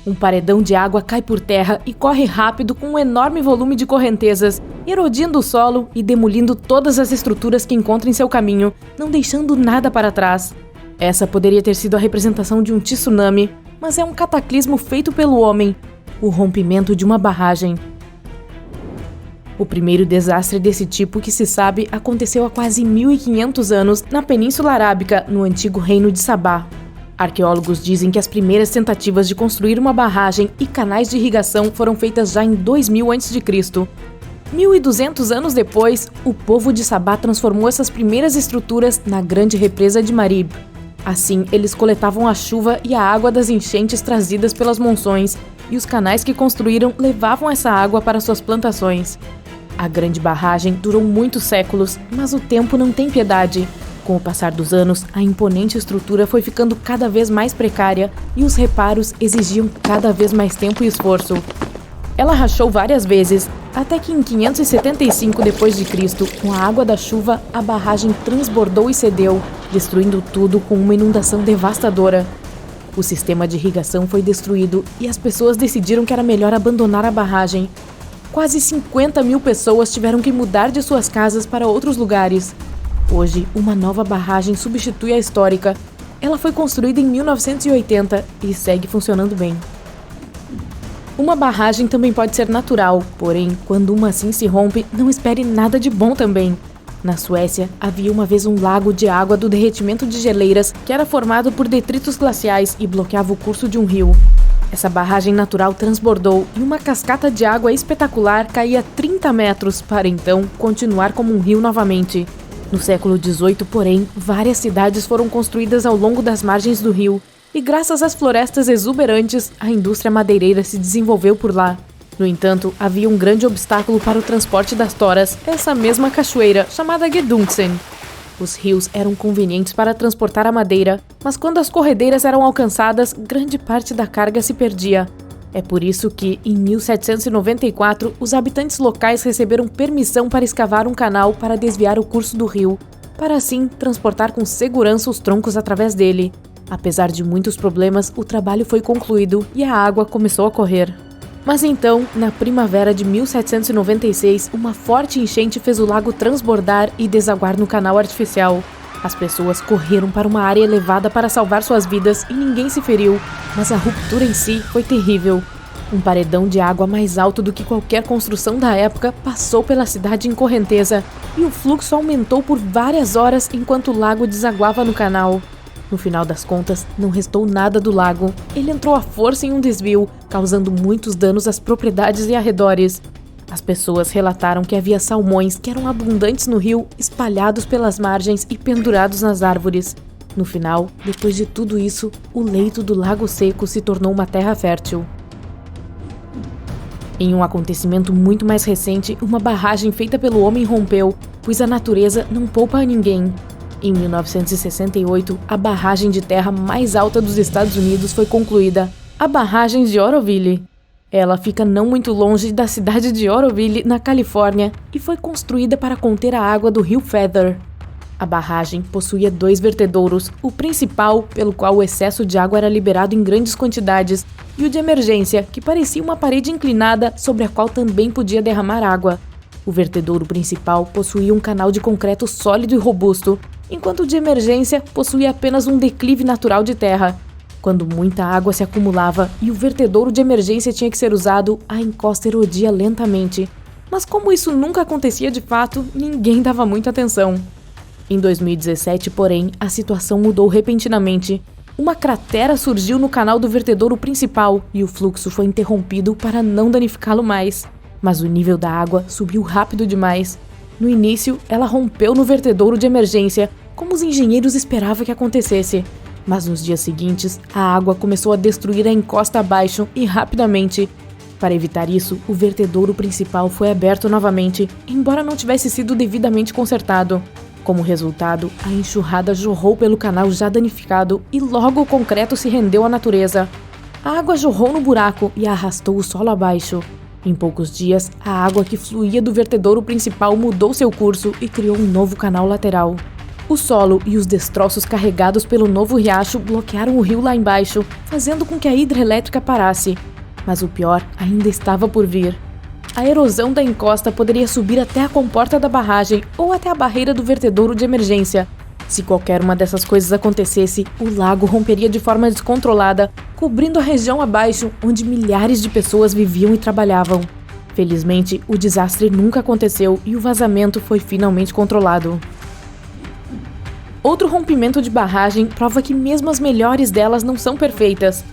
Um paredão de água cai por terra e corre rápido com um enorme volume de correntezas, erodindo o solo e demolindo todas as estruturas que encontra em seu caminho, não deixando nada para trás. Essa poderia ter sido a representação de um tsunami, mas é um cataclismo feito pelo homem, o rompimento de uma barragem. O primeiro desastre desse tipo que se sabe aconteceu há quase 1500 anos na Península Arábica, no antigo reino de Sabá. Arqueólogos dizem que as primeiras tentativas de construir uma barragem e canais de irrigação foram feitas já em 2000 a.C. 1.200 anos depois, o povo de Sabá transformou essas primeiras estruturas na grande represa de Marib. Assim, eles coletavam a chuva e a água das enchentes trazidas pelas monções, e os canais que construíram levavam essa água para suas plantações. A grande barragem durou muitos séculos, mas o tempo não tem piedade. Com o passar dos anos, a imponente estrutura foi ficando cada vez mais precária e os reparos exigiam cada vez mais tempo e esforço. Ela rachou várias vezes, até que em 575 d.C., com a água da chuva, a barragem transbordou e cedeu, destruindo tudo com uma inundação devastadora. O sistema de irrigação foi destruído e as pessoas decidiram que era melhor abandonar a barragem. Quase 50 mil pessoas tiveram que mudar de suas casas para outros lugares. Hoje, uma nova barragem substitui a histórica. Ela foi construída em 1980 e segue funcionando bem. Uma barragem também pode ser natural, porém, quando uma assim se rompe, não espere nada de bom também. Na Suécia, havia uma vez um lago de água do derretimento de geleiras que era formado por detritos glaciais e bloqueava o curso de um rio. Essa barragem natural transbordou e uma cascata de água espetacular caía 30 metros para então continuar como um rio novamente. No século XVIII, porém, várias cidades foram construídas ao longo das margens do rio e graças às florestas exuberantes, a indústria madeireira se desenvolveu por lá. No entanto, havia um grande obstáculo para o transporte das toras, essa mesma cachoeira, chamada Gedungsen. Os rios eram convenientes para transportar a madeira, mas quando as corredeiras eram alcançadas, grande parte da carga se perdia. É por isso que, em 1794, os habitantes locais receberam permissão para escavar um canal para desviar o curso do rio, para assim transportar com segurança os troncos através dele. Apesar de muitos problemas, o trabalho foi concluído e a água começou a correr. Mas então, na primavera de 1796, uma forte enchente fez o lago transbordar e desaguar no canal artificial. As pessoas correram para uma área elevada para salvar suas vidas e ninguém se feriu, mas a ruptura em si foi terrível. Um paredão de água mais alto do que qualquer construção da época passou pela cidade em correnteza e o fluxo aumentou por várias horas enquanto o lago desaguava no canal. No final das contas, não restou nada do lago. Ele entrou à força em um desvio, causando muitos danos às propriedades e arredores. As pessoas relataram que havia salmões que eram abundantes no rio, espalhados pelas margens e pendurados nas árvores. No final, depois de tudo isso, o leito do Lago Seco se tornou uma terra fértil. Em um acontecimento muito mais recente, uma barragem feita pelo homem rompeu, pois a natureza não poupa a ninguém. Em 1968, a barragem de terra mais alta dos Estados Unidos foi concluída, a barragem de Oroville. Ela fica não muito longe da cidade de Oroville, na Califórnia, e foi construída para conter a água do rio Feather. A barragem possuía 2 vertedouros, o principal, pelo qual o excesso de água era liberado em grandes quantidades, e o de emergência, que parecia uma parede inclinada sobre a qual também podia derramar água. O vertedouro principal possuía um canal de concreto sólido e robusto, enquanto o de emergência possuía apenas um declive natural de terra. Quando muita água se acumulava e o vertedouro de emergência tinha que ser usado, a encosta erodia lentamente. Mas como isso nunca acontecia de fato, ninguém dava muita atenção. Em 2017, porém, a situação mudou repentinamente. Uma cratera surgiu no canal do vertedouro principal e o fluxo foi interrompido para não danificá-lo mais. Mas o nível da água subiu rápido demais. No início, ela rompeu no vertedouro de emergência, como os engenheiros esperavam que acontecesse. Mas nos dias seguintes, a água começou a destruir a encosta abaixo e rapidamente. Para evitar isso, o vertedouro principal foi aberto novamente, embora não tivesse sido devidamente consertado. Como resultado, a enxurrada jorrou pelo canal já danificado e logo o concreto se rendeu à natureza. A água jorrou no buraco e arrastou o solo abaixo. Em poucos dias, a água que fluía do vertedouro principal mudou seu curso e criou um novo canal lateral. O solo e os destroços carregados pelo novo riacho bloquearam o rio lá embaixo, fazendo com que a hidrelétrica parasse. Mas o pior ainda estava por vir. A erosão da encosta poderia subir até a comporta da barragem ou até a barreira do vertedouro de emergência. Se qualquer uma dessas coisas acontecesse, o lago romperia de forma descontrolada, cobrindo a região abaixo, onde milhares de pessoas viviam e trabalhavam. Felizmente, o desastre nunca aconteceu e o vazamento foi finalmente controlado. Outro rompimento de barragem prova que mesmo as melhores delas não são perfeitas.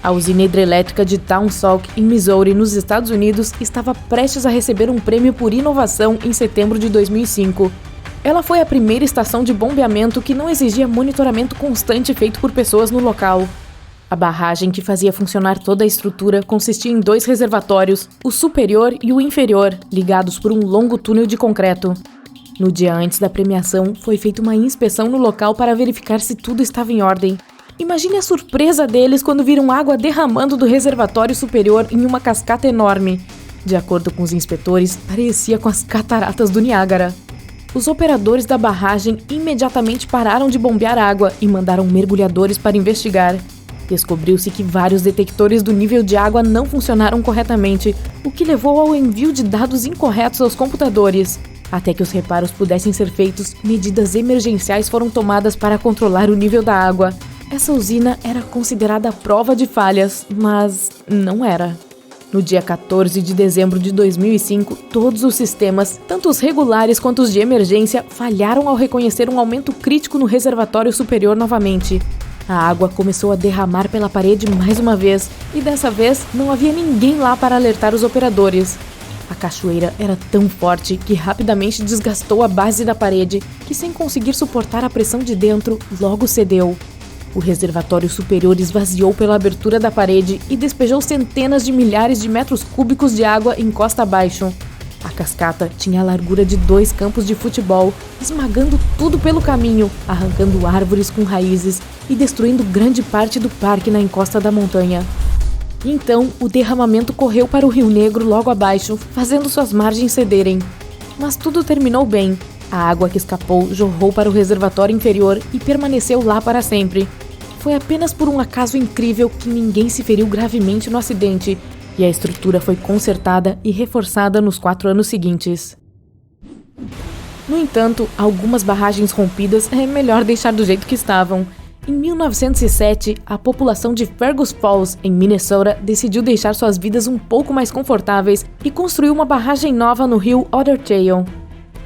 A usina hidrelétrica de Taunsauk, em Missouri, nos Estados Unidos, estava prestes a receber um prêmio por inovação em setembro de 2005. Ela foi a primeira estação de bombeamento que não exigia monitoramento constante feito por pessoas no local. A barragem que fazia funcionar toda a estrutura consistia em 2 reservatórios, o superior e o inferior, ligados por um longo túnel de concreto. No dia antes da premiação, foi feita uma inspeção no local para verificar se tudo estava em ordem. Imagine a surpresa deles quando viram água derramando do reservatório superior em uma cascata enorme. De acordo com os inspetores, parecia com as cataratas do Niágara. Os operadores da barragem imediatamente pararam de bombear água e mandaram mergulhadores para investigar. Descobriu-se que vários detectores do nível de água não funcionaram corretamente, o que levou ao envio de dados incorretos aos computadores. Até que os reparos pudessem ser feitos, medidas emergenciais foram tomadas para controlar o nível da água. Essa usina era considerada prova de falhas, mas não era. No dia 14 de dezembro de 2005, todos os sistemas, tanto os regulares quanto os de emergência, falharam ao reconhecer um aumento crítico no reservatório superior novamente. A água começou a derramar pela parede mais uma vez, e dessa vez não havia ninguém lá para alertar os operadores. A cachoeira era tão forte que rapidamente desgastou a base da parede, que sem conseguir suportar a pressão de dentro, logo cedeu. O reservatório superior esvaziou pela abertura da parede e despejou centenas de milhares de metros cúbicos de água em costa abaixo. A cascata tinha a largura de 2 campos de futebol, esmagando tudo pelo caminho, arrancando árvores com raízes e destruindo grande parte do parque na encosta da montanha. Então, o derramamento correu para o Rio Negro logo abaixo, fazendo suas margens cederem. Mas tudo terminou bem. A água que escapou jorrou para o reservatório inferior e permaneceu lá para sempre. Foi apenas por um acaso incrível que ninguém se feriu gravemente no acidente, e a estrutura foi consertada e reforçada nos 4 anos seguintes. No entanto, algumas barragens rompidas é melhor deixar do jeito que estavam. Em 1907, a população de Fergus Falls, em Minnesota, decidiu deixar suas vidas um pouco mais confortáveis e construiu uma barragem nova no rio Otter Tail.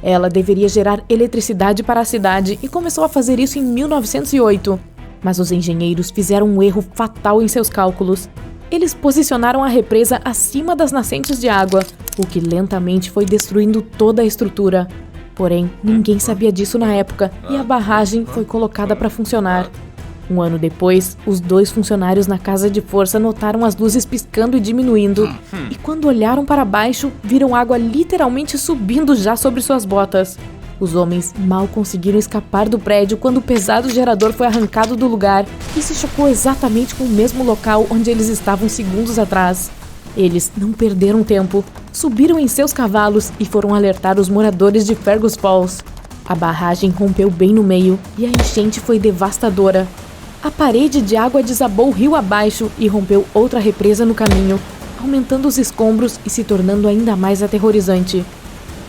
Ela deveria gerar eletricidade para a cidade e começou a fazer isso em 1908. Mas os engenheiros fizeram um erro fatal em seus cálculos. Eles posicionaram a represa acima das nascentes de água, o que lentamente foi destruindo toda a estrutura. Porém, ninguém sabia disso na época e a barragem foi colocada para funcionar. Um ano depois, os 2 funcionários na casa de força notaram as luzes piscando e diminuindo, e quando olharam para baixo, viram água literalmente subindo já sobre suas botas. Os homens mal conseguiram escapar do prédio quando o pesado gerador foi arrancado do lugar e se chocou exatamente com o mesmo local onde eles estavam segundos atrás. Eles não perderam tempo, subiram em seus cavalos e foram alertar os moradores de Fergus Falls. A barragem rompeu bem no meio e a enchente foi devastadora. A parede de água desabou rio abaixo e rompeu outra represa no caminho, aumentando os escombros e se tornando ainda mais aterrorizante.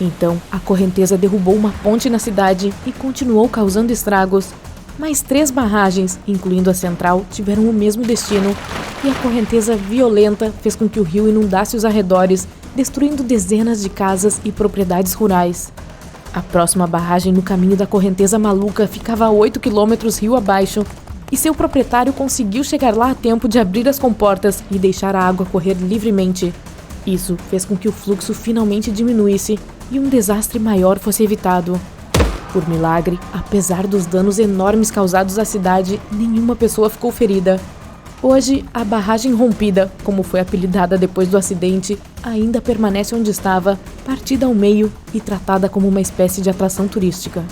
Então, a correnteza derrubou uma ponte na cidade e continuou causando estragos. Mais 3 barragens, incluindo a central, tiveram o mesmo destino, e a correnteza violenta fez com que o rio inundasse os arredores, destruindo dezenas de casas e propriedades rurais. A próxima barragem no caminho da correnteza maluca ficava a 8 quilômetros rio abaixo, e seu proprietário conseguiu chegar lá a tempo de abrir as comportas e deixar a água correr livremente. Isso fez com que o fluxo finalmente diminuísse e um desastre maior fosse evitado. Por milagre, apesar dos danos enormes causados à cidade, nenhuma pessoa ficou ferida. Hoje, a barragem rompida, como foi apelidada depois do acidente, ainda permanece onde estava, partida ao meio e tratada como uma espécie de atração turística.